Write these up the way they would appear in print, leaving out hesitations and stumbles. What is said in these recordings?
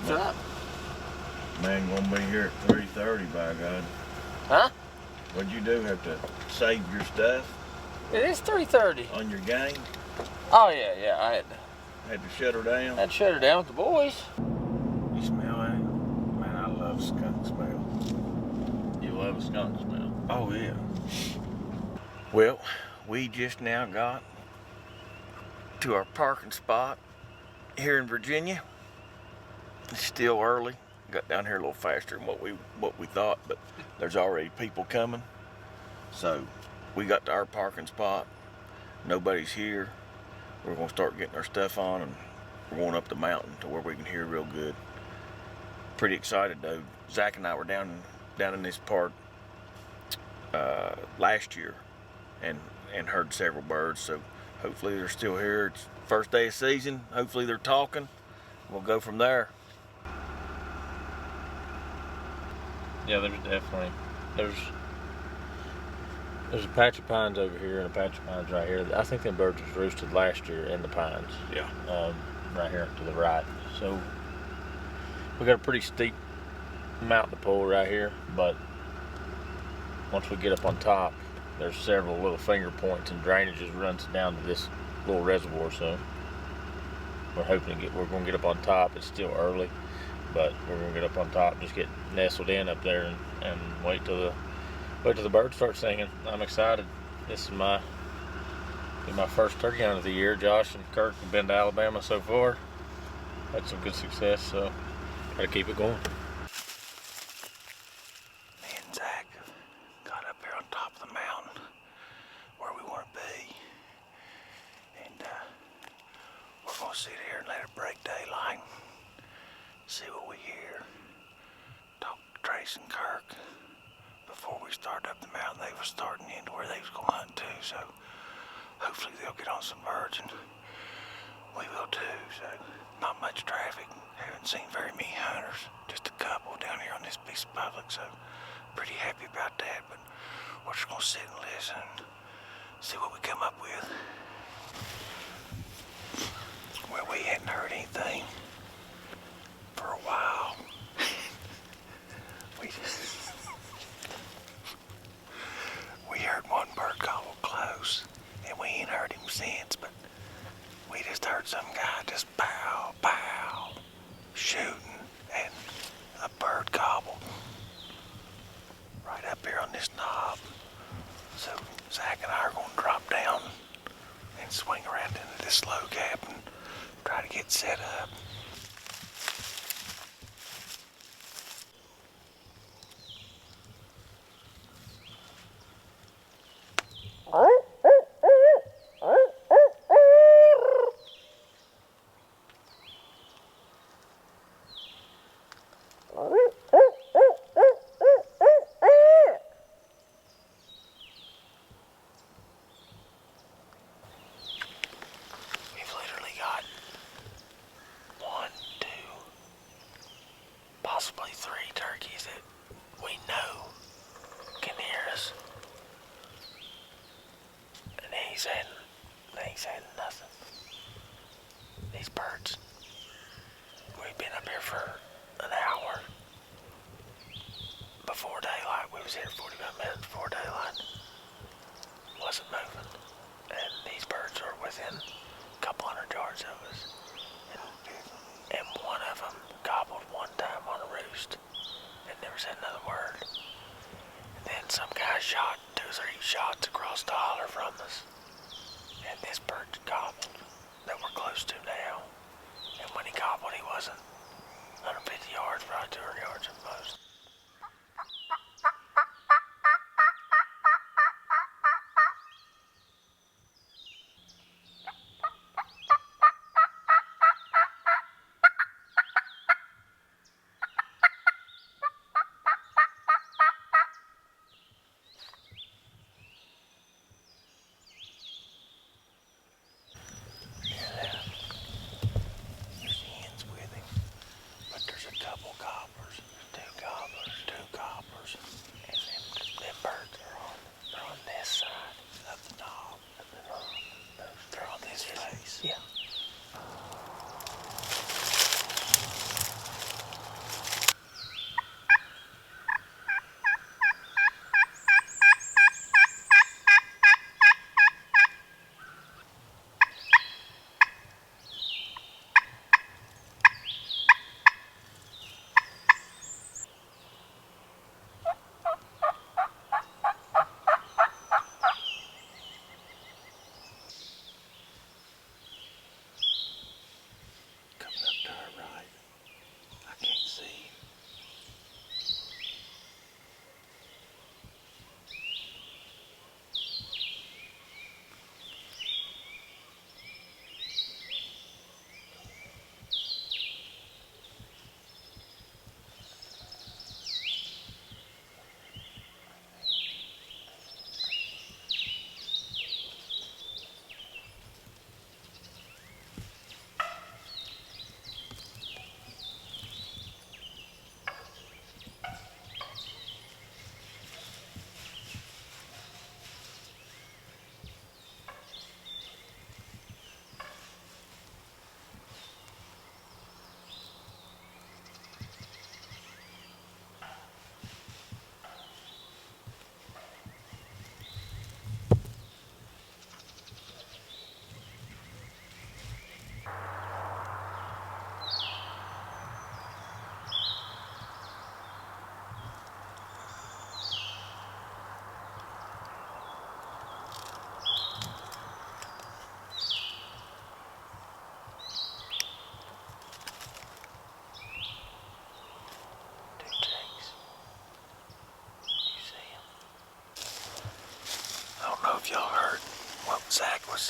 That's right. Man, gonna be here at 3:30, by God. Huh? What'd you do? Have to save your stuff? It is 3:30. On your game? Oh yeah, I Had to shut her down? had to shut her down with the boys. You smell that? Man, I love skunk smell. You love a skunk smell. Oh yeah. Well, we just now got to our parking spot here in Virginia. It's still early. Got down here a little faster than what we thought, but there's already people coming. So we got to our parking spot. Nobody's here. We're gonna start getting our stuff on, and we're going up the mountain to where we can hear real good. Pretty excited though. Zach and I were down in this part last year and heard several birds. So hopefully they're still here. It's first day of season. Hopefully they're talking. We'll go from there. Yeah, there's a patch of pines over here and a patch of pines right here. I think them birds was roosted last year in the pines. Yeah. Right here to the right. So we got a pretty steep mountain to pull right here, but once we get up on top, there's several little finger points and drainages runs down to this little reservoir. So we're hoping we're gonna get up on top. It's still early, but we're gonna get up on top, just get nestled in up there and wait till the birds start singing. I'm excited. This is my first turkey hunt of the year. Josh and Kirk have been to Alabama so far. Had some good success, so gotta keep it going. Me and Zach got up here on top of the mountain where we want to be, and we're gonna sit here and let it break daylight, see what we hear. Talk to Trace and Kirk. Before we started up the mountain, they was starting into where they was gonna hunt too, so hopefully they'll get on some birds, and we will too. So not much traffic. Haven't seen very many hunters, just a couple down here on this piece of public, so pretty happy about that. But we're just gonna sit and listen and see what we come up with. Well, we hadn't heard anything for a while. We heard one bird gobble close, and we ain't heard him since, but we just heard some guy just pow, pow, shooting, and a bird gobbled right up here on this knob. So Zach and I are gonna drop down and swing around into this slow gap and try to get set up. We've literally got 1, 2, possibly 3 turkeys that we know can hear us. And he's had nothing. These birds, we've been up here for an hour before daylight. We was here 45 minutes before daylight. Wasn't moving. And these birds are within a couple hundred yards of us. And one of them gobbled one time on a roost and never said another word. And then some guy shot 2 or 3 shots across the holler from us. And this bird gobbled that we're close to now. And when he gobbled, he wasn't 150 yards, probably 200 yards at most. There's hens with him, but there's a couple gobblers. There's 2 gobblers.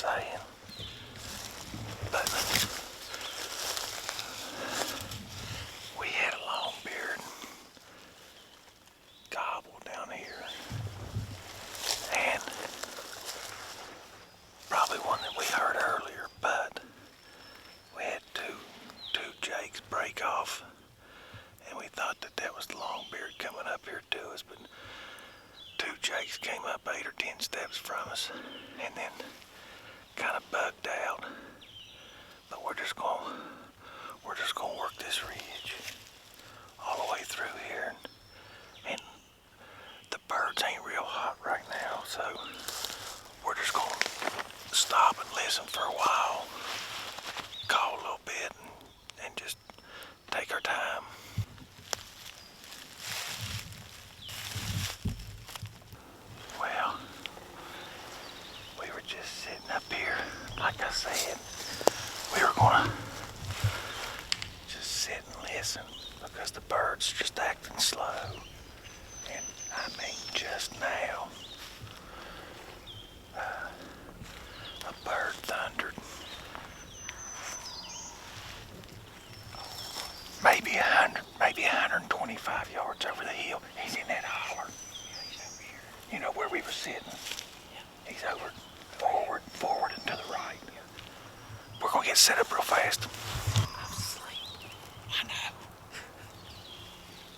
saying. But we had a long-beard gobble down here, and probably one that we heard earlier, but we had two jakes break off, and we thought that was the long-beard coming up here to us, but two jakes came up 8 or 10 steps from us, and then kind of bugged out. But we're just gonna work this ridge all the way through here, and the birds ain't real hot right now, so we're just gonna stop and listen for a while, call a little bit, and just take our time. Well, we were just sitting up here, like I said. We were gonna just sit and listen because the birds just acting slow. And I mean, just now, a bird thundered. Maybe 100, maybe 125 yards over the hill. He's in that holler. He's over here. You know where we were sitting? Yeah. He's over forward and to the right. We're gonna get set up real fast. I'm asleep. I know.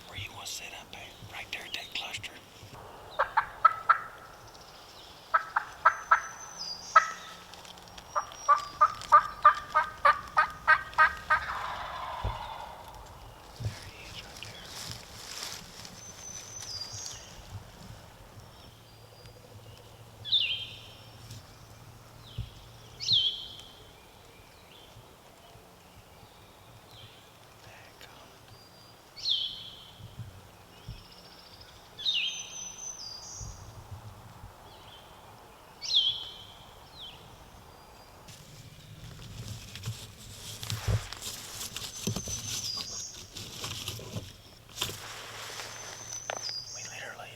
Where you want to set up at? Right there at that cluster. There he is right there.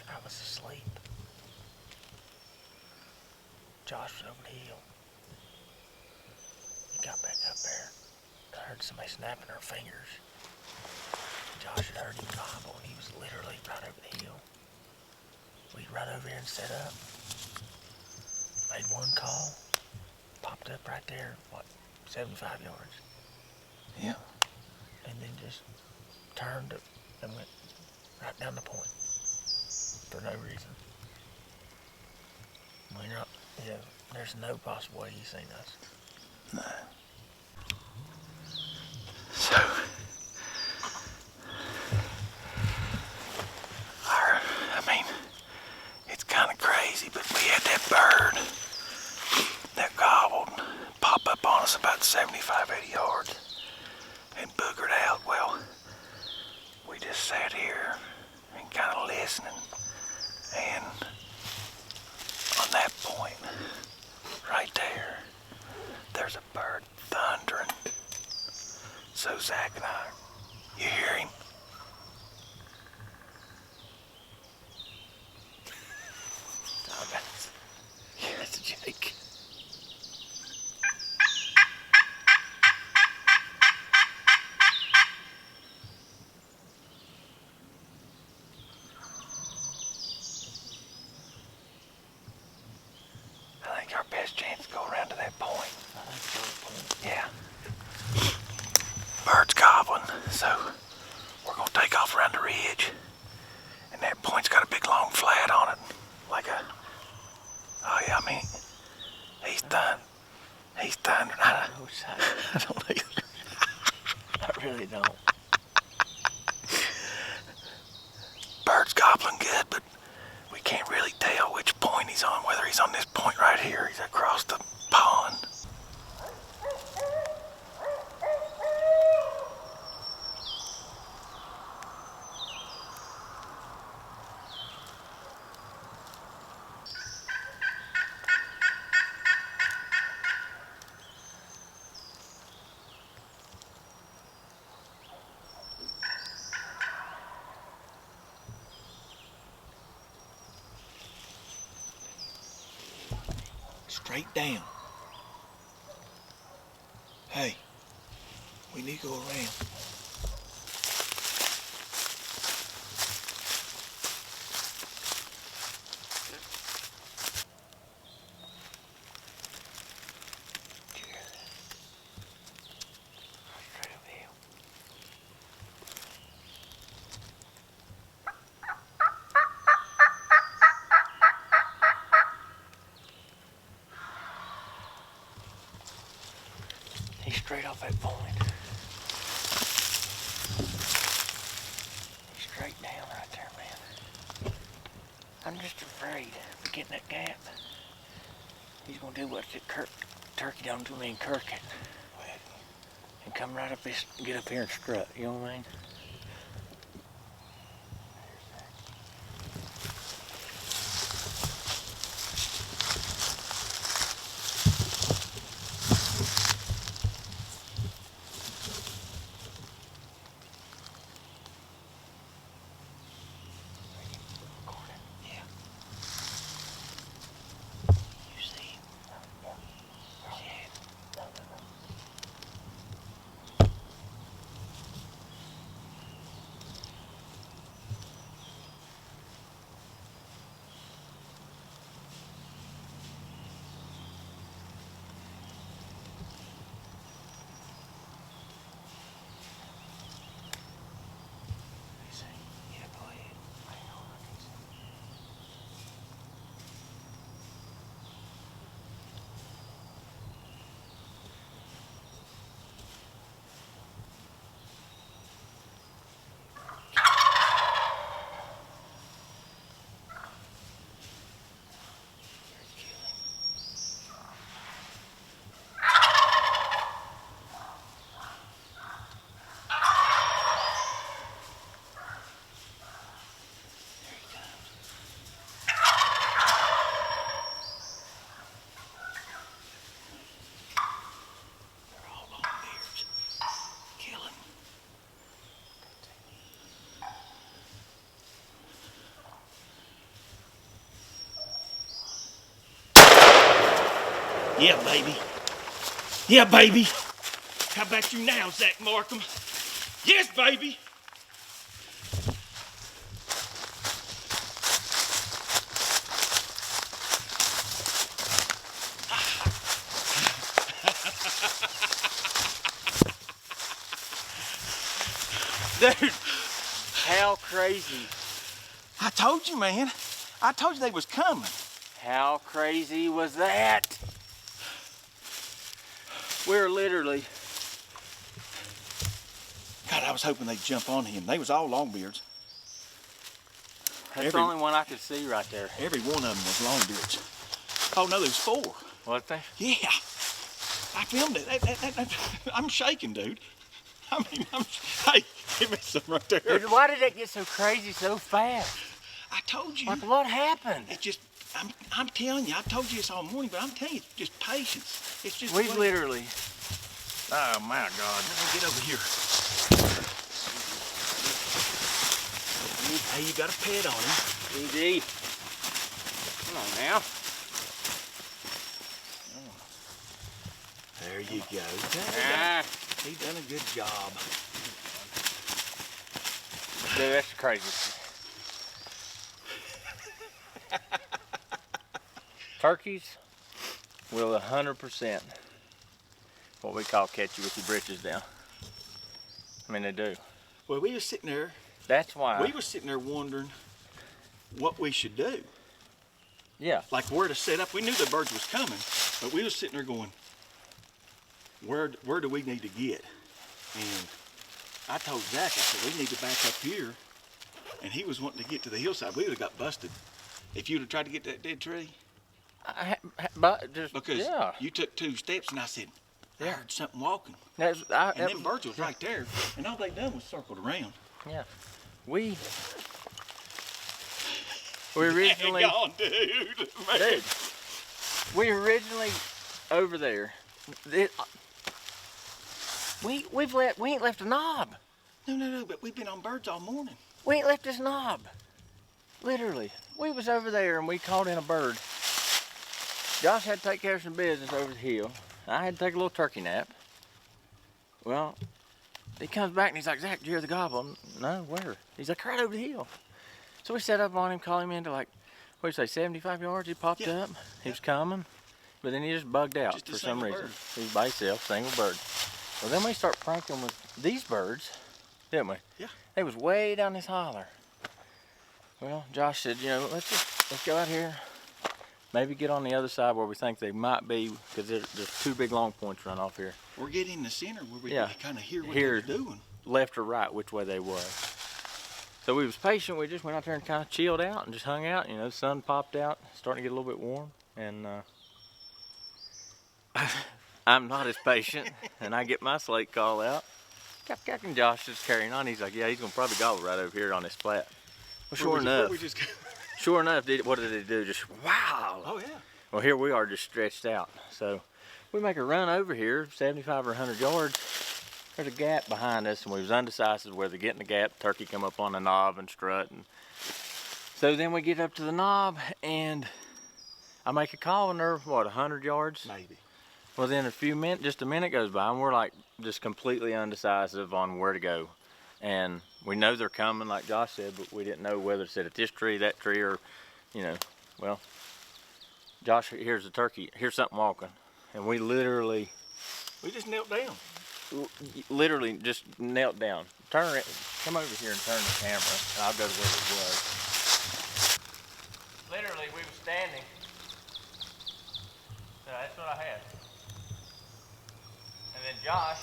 I was asleep. Josh was over the hill. He got back up there. I heard somebody snapping their fingers. Josh had heard him gobble, and he was literally right over the hill. We run over here and set up. Made one call. Popped up right there, 75 yards. Yeah. And then just turned and went right down the point for no reason. There's no possible way he's seen us. No. So, it's kind of crazy, but we had that bird that gobbled pop up on us about 75, 80 yards and boogered out. Well, we just sat here and kind of listening, and on that point, right there, there's a bird thundering. So Zach and I, you hear him? Oh, that's a Jake. I think our best chance to go around to that point. I think so. Yeah. Bird's gobbling, so we're gonna take off around the ridge. And that point's got a big long flat on it. He's done. He's done. I don't either. I really don't. Bird's gobbling good, but we can't really tell which point he's on, whether he's on this point right here, he's across the pond. Straight down. Hey, we need to go around. Straight over here. He's straight off that point. He's straight down right there, man. I'm just afraid of getting that gap. He's gonna do what turkey done to me and Kirk it. And come right up this, get up here and strut, you know what I mean? Yeah, baby. Yeah, baby. How about you now, Zach Markham? Yes, baby. Dude, how crazy. I told you, man. I told you they was coming. How crazy was that? We're literally... God, I was hoping they'd jump on him. They was all longbeards. That's the only one I could see right there. Every one of them was longbeards. Oh no, there was 4. What they? Yeah. I filmed it. I'm shaking, dude. I mean, hey, give me some right there. Dude, why did it get so crazy so fast? I told you. Like, what happened? It's just, I'm telling you, I told you this all morning, but I'm telling you, it's just patience. It's just. We've literally. Oh my God. Let me get over here. Hey, you got a pet on him. Indeed. Come on now. There you go. He done a good job. Dude, that's crazy. Turkeys will 100% what we call catch you with your britches down. I mean, they do. Well, we were sitting there. That's why. We were sitting there wondering what we should do. Yeah. Like where to set up. We knew the birds was coming, but we were sitting there going, where do we need to get? And I told Zach, I said, we need to back up here. And he was wanting to get to the hillside. We would have got busted if you'd have tried to get that dead tree. Because you took 2 steps and I said, I heard something walking. And them birds was right there. And all they done was circled around. Yeah. We originally... Hang on, dude. Dude. We originally over there. We ain't left a knob. No, but we've been on birds all morning. We ain't left this knob. Literally. We was over there and we caught in a bird. Josh had to take care of some business over the hill. I had to take a little turkey nap. Well, he comes back and he's like, Zach, did you hear the gobble? No, where? He's like, right over the hill. So we set up on him, call him into like, what do you say, 75 yards? He popped up. He was coming, but then he just bugged out for some reason. He was by himself, single bird. Well, then we start pranking with these birds, didn't we? Yeah. They was way down this holler. Well, Josh said, you know, let's go out here. Maybe get on the other side where we think they might be, because there's two big long points run off here. Or get in the center where we can kind of hear what they're doing. Left or right, which way they was. So we was patient. We just went out there and kind of chilled out and just hung out. You know, the sun popped out, starting to get a little bit warm, and I'm not as patient, and I get my slate call out. And Josh is carrying on. He's like, yeah, he's gonna probably gobble right over here on this flat. Well, sure enough. Sure enough, what did it do? Just wow. Oh yeah. Well, here we are, just stretched out. So we make a run over here, 75 or 100 yards. There's a gap behind us, and we was undecisive whether to get in the gap. Turkey come up on the knob and strut. And so then we get up to the knob, and I make a call, and they're, what, 100 yards? Maybe. Well, then just a minute goes by, and we're like just completely undecisive on where to go. And we know they're coming, like Josh said, but we didn't know whether to sit at this tree, that tree, or, you know, well, Josh hears a turkey, here's something walking, and we just knelt down. Literally just knelt down. Turn it, come over here and turn the camera, and I'll go to where it was. Literally, we were standing. So that's what I had. And then Josh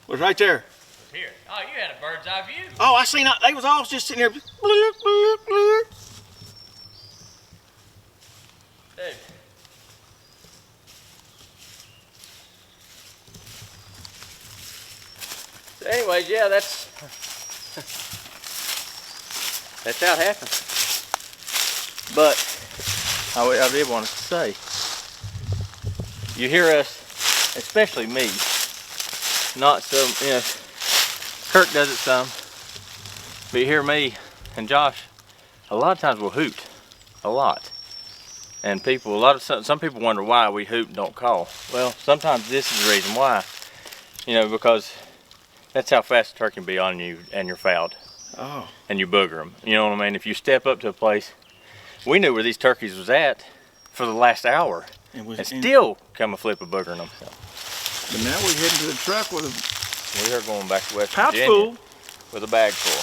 was right there. Was here. Oh, you had a bird's eye view. Oh, I seen it. They was all just sitting there. Bloop, bloop, bloop. Dude. So anyways, yeah, that's how it happened. But I did want to say, you hear us, especially me, not so, you know, Kirk does it some, but you hear me and Josh, a lot of times we'll hoot, a lot. And some people wonder why we hoot and don't call. Well, sometimes this is the reason why, you know, because that's how fast a turkey can be on you, and you're fouled. Oh. And you booger them. You know what I mean? If you step up to a place, we knew where these turkeys was at for the last hour, and still come a flip of boogering them. But now we're heading to the truck with we are going back to West Virginia full with a bag full.